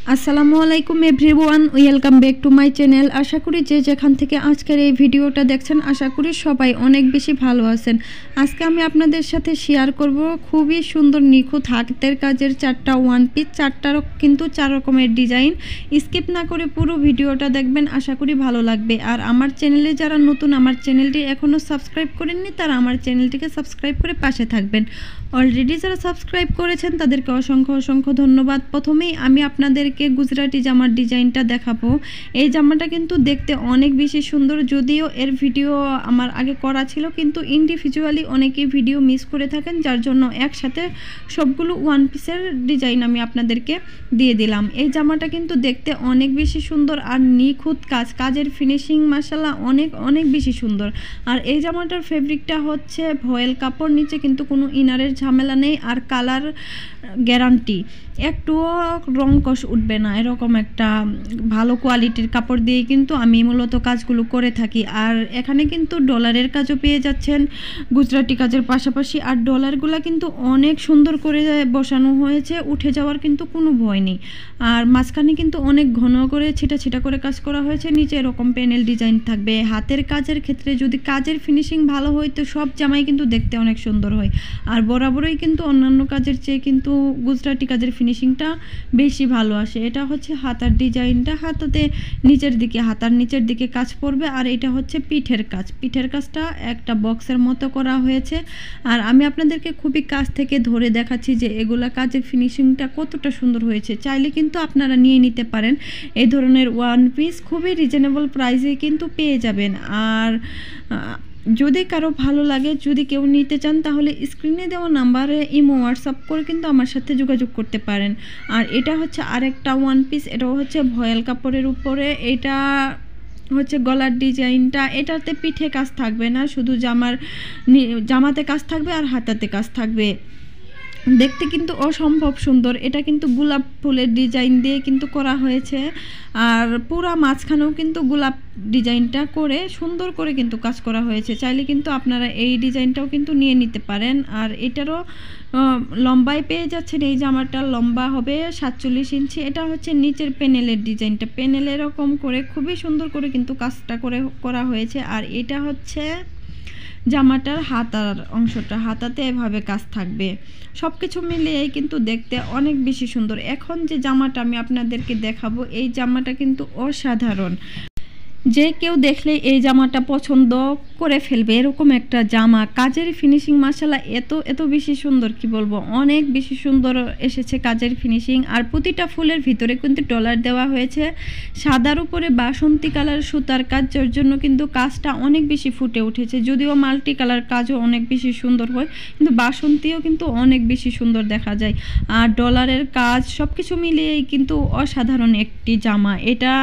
আসসালামু আলাইকুম everyone, welcome back to my channel. আশা করি যে যেখান থেকে আজকের এই ভিডিওটা দেখছেন আশা করি সবাই অনেক বেশি ভালো আছেন। আজকে আমি আপনাদের সাথে শেয়ার করব খুবই সুন্দর নিখুঁত হাতের কাজের 4টা ওয়ান পিস, 4টারও কিন্তু 4 রকমের ডিজাইন। স্কিপ না করে পুরো ভিডিওটা দেখবেন, আশা করি ভালো লাগবে। আর আমার চ্যানেলে যারা নতুন, আমার চ্যানেলটি এখনও সাবস্ক্রাইব করেননি, তারা আমার চ্যানেলটিকে সাবস্ক্রাইব করে পাশে থাকবেন। অলরেডি যারা সাবস্ক্রাইব করেছেন তাদেরকে অসংখ্য অসংখ্য ধন্যবাদ। প্রথমেই আমি আপনাদেরকে গুজরাটি জামার ডিজাইনটা দেখাবো। এই জামাটা কিন্তু দেখতে অনেক বেশি সুন্দর, যদিও এর ভিডিও আমার আগে করা ছিল, কিন্তু ইন্ডিভিজুয়ালি অনেকেই ভিডিও মিস করে থাকেন, যার জন্য একসাথে সবগুলো ওয়ান পিসের ডিজাইন আমি আপনাদেরকে দিয়ে দিলাম। এই জামাটা কিন্তু দেখতে অনেক বেশি সুন্দর আর নিখুঁত কাজের ফিনিশিং মাশাআল্লাহ অনেক অনেক বেশি সুন্দর। আর এই জামাটার ফেব্রিকটা হচ্ছে ভয়েল কাপড়, নিচে কিন্তু কোনো ইনারের ঝামেলা নেই, আর কালার গ্যারান্টি, একটুও রং কষ উঠবে না, এরকম একটা ভালো কোয়ালিটির কাপড় দিয়ে কিন্তু আমি মূলত কাজগুলো করে থাকি। আর এখানে কিন্তু ডলারের কাজও পেয়ে যাচ্ছেন গুজরাটি কাজের পাশাপাশি। আর ডলারগুলো কিন্তু অনেক সুন্দর করে বসানো হয়েছে, উঠে যাওয়ার কিন্তু কোনো ভয় নেই। আর মাঝখানে কিন্তু অনেক ঘন করে ছিটা ছিটা করে কাজ করা হয়েছে, নিচে এরকম প্যানেল ডিজাইন থাকবে। হাতের কাজের ক্ষেত্রে যদি কাজের ফিনিশিং ভালো হয় তো সব জামাই কিন্তু দেখতে অনেক সুন্দর হয়। আর বরাবরই কিন্তু অন্যান্য কাজের চেয়ে কিন্তু গুজরাটি কাজের ফিনিশিংটা বেশি ভালো আসে। এটা হচ্ছে হাতার ডিজাইনটা, হাতার নিচের দিকে কাজ পড়বে। আর এটা হচ্ছে পিঠের কাজটা একটা বক্সের মতো করা হয়েছে। আর আমি আপনাদেরকে খুবই কাছ থেকে ধরে দেখাচ্ছি যে এগুলা কাজের ফিনিশিংটা কতটা সুন্দর হয়েছে। চাইলে কিন্তু আপনারা নিয়ে নিতে পারেন এই ধরনের ওয়ান পিস, খুবই রিজনেবল প্রাইসে কিন্তু পেয়ে যাবেন। আর যদি কারো ভালো লাগে, যদি কেউ নিতে চান, তাহলে স্ক্রিনে দেওয়া নাম্বারে ইমো হোয়াটসঅ্যাপ করে কিন্তু আমার সাথে যোগাযোগ করতে পারেন। আর এটা হচ্ছে আরেকটা ওয়ান পিস, এটাও হচ্ছে ভয়েল কাপড়ের উপরে। এটা হচ্ছে গলার ডিজাইনটা, এটাতে পিঠে কাজ থাকবে না, শুধু জামাতে কাজ থাকবে আর হাতাতে কাজ থাকবে। দেখতে কিন্তু অসম্ভব সুন্দর। এটা কিন্তু গোলাপ ফুলের ডিজাইন দিয়ে কিন্তু করা হয়েছে, আর পুরা মাঝখানেও কিন্তু গোলাপ ডিজাইনটা করে সুন্দর করে কিন্তু কাজ করা হয়েছে। চাইলে কিন্তু আপনারা এই ডিজাইনটাও কিন্তু নিয়ে নিতে পারেন। আর এটারও লম্বায় পেয়ে যাচ্ছেন, এই জামাটার লম্বা হবে 47 ইঞ্চি। এটা হচ্ছে নিচের প্যানেলের ডিজাইনটা, প্যানেল এরকম করে খুবই সুন্দর করে কিন্তু কাজটা করা হয়েছে। আর এটা হচ্ছে জামাটার হাতার অংশটা, হাতাতে এভাবে কাজ থাকবে। সব কিছু মিলিয়ে কিন্তু দেখতে অনেক বেশি সুন্দর। এখন যে জামাটা আমি আপনাদেরকে দেখাবো, এই জামাটা কিন্তু অসাধারণ। যে কেউ দেখলে এই জামাটা পছন্দ করে ফেলবে, এরকম একটা জামা। কাজের ফিনিশিং মাশাআল্লাহ এত বেশি সুন্দর, কি বলবো, অনেক বেশি সুন্দর এসেছে কাজের ফিনিশিং। আর প্রতিটা ফুলের ভিতরে কিন্তু ডলার দেওয়া হয়েছে, সাদার উপরে বাসন্তী কালার সুতার কাজ, যার জন্য কিন্তু কাজটা অনেক বেশি ফুটে উঠেছে। যদিও মাল্টি কালার কাজও অনেক বেশি সুন্দর হয়, কিন্তু বাসন্তীও কিন্তু অনেক বেশি সুন্দর দেখা যায়। আর ডলারের কাজ সব কিছু মিলিয়েই কিন্তু অসাধারণ একটি জামা। এটা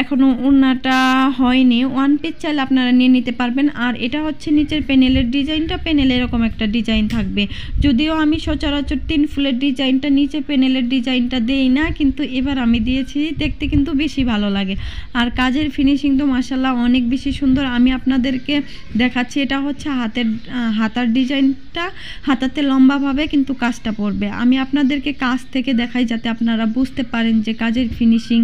এখনও ওড়নাটা হয়নি, ওয়ান পিস চাইলে আপনারা নিয়ে নিতে পারবেন। আর এটা হচ্ছে নিচের প্যানেলের ডিজাইনটা, প্যানেলে এরকম একটা ডিজাইন থাকবে। যদিও আমি সচরাচর 3 ফুলের ডিজাইনটা, নিচে প্যানেলের ডিজাইনটা দেই না, কিন্তু এবার আমি দিয়েছি, দেখতে কিন্তু বেশি ভালো লাগে। আর কাজের ফিনিশিং তো মাশাআল্লাহ অনেক বেশি সুন্দর। আমি আপনাদেরকে দেখাচ্ছি, এটা হচ্ছে হাতার ডিজাইনটা, হাতাতে লম্বাভাবে কিন্তু কাজটা পড়বে। আমি আপনাদেরকে কাজ থেকে দেখাই যাতে আপনারা বুঝতে পারেন যে কাজের ফিনিশিং,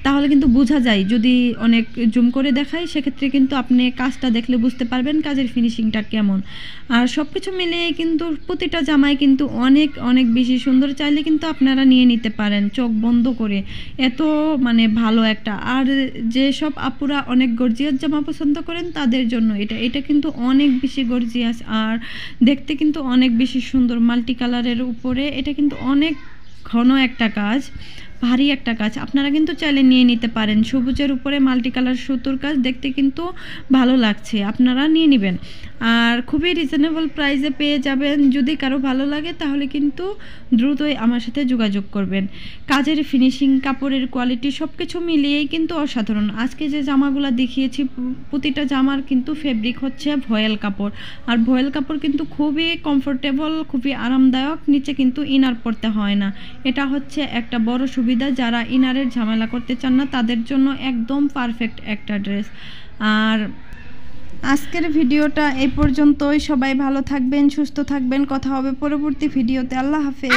তাহলে কিন্তু বোঝা যায়। যদি অনেক জুম করে দেখাই সেক্ষেত্রে কিন্তু আপনি কাজটা দেখলে বুঝতে পারবেন কাজের ফিনিশিংটা কেমন। আর সব কিছু মিলিয়ে কিন্তু প্রতিটা জামাই কিন্তু অনেক অনেক বেশি সুন্দর। চাইলে কিন্তু আপনারা নিয়ে নিতে পারেন চোখ বন্ধ করে, এত ভালো একটা। আর যেসব আপুরা অনেক গর্জিয়াস জামা পছন্দ করেন তাদের জন্য এটা কিন্তু অনেক বেশি গর্জিয়াস, আর দেখতে কিন্তু অনেক বেশি সুন্দর। মাল্টি কালারের উপরে এটা কিন্তু অনেক ঘন একটা কাজ, ভারী একটা কাজ। আপনারা কিন্তু চাইলে নিয়ে নিতে পারেন। সবুজের উপরে মাল্টি কালার সুতোর কাজ, দেখতে কিন্তু ভালো লাগছে, আপনারা নিয়ে নেবেন। আর খুবই রিজনেবল প্রাইসে পেয়ে যাবেন। যদি কারো ভালো লাগে তাহলে কিন্তু দ্রুতই আমার সাথে যোগাযোগ করবেন। কাজের ফিনিশিং, কাপড়ের কোয়ালিটি সব কিছু মিলিয়েই কিন্তু অসাধারণ। আজকে যে জামাগুলো দেখিয়েছি প্রতিটা জামার কিন্তু ফেব্রিক হচ্ছে ভয়েল কাপড়। আর ভয়েল কাপড় কিন্তু খুবই কমফোর্টেবল, খুবই আরামদায়ক, নিচে কিন্তু ইনার পরতে হয় না। এটা হচ্ছে একটা বড় সুবিধা, যারা ইনারের ঝামেলা করতে চান না তাদের জন্য একদম পারফেক্ট একটা ড্রেস। আর আজকের ভিডিওটা এই পর্যন্তই। সবাই ভালো থাকবেন, সুস্থ থাকবেন। কথা হবে পরবর্তী ভিডিওতে। আল্লাহ হাফেজ।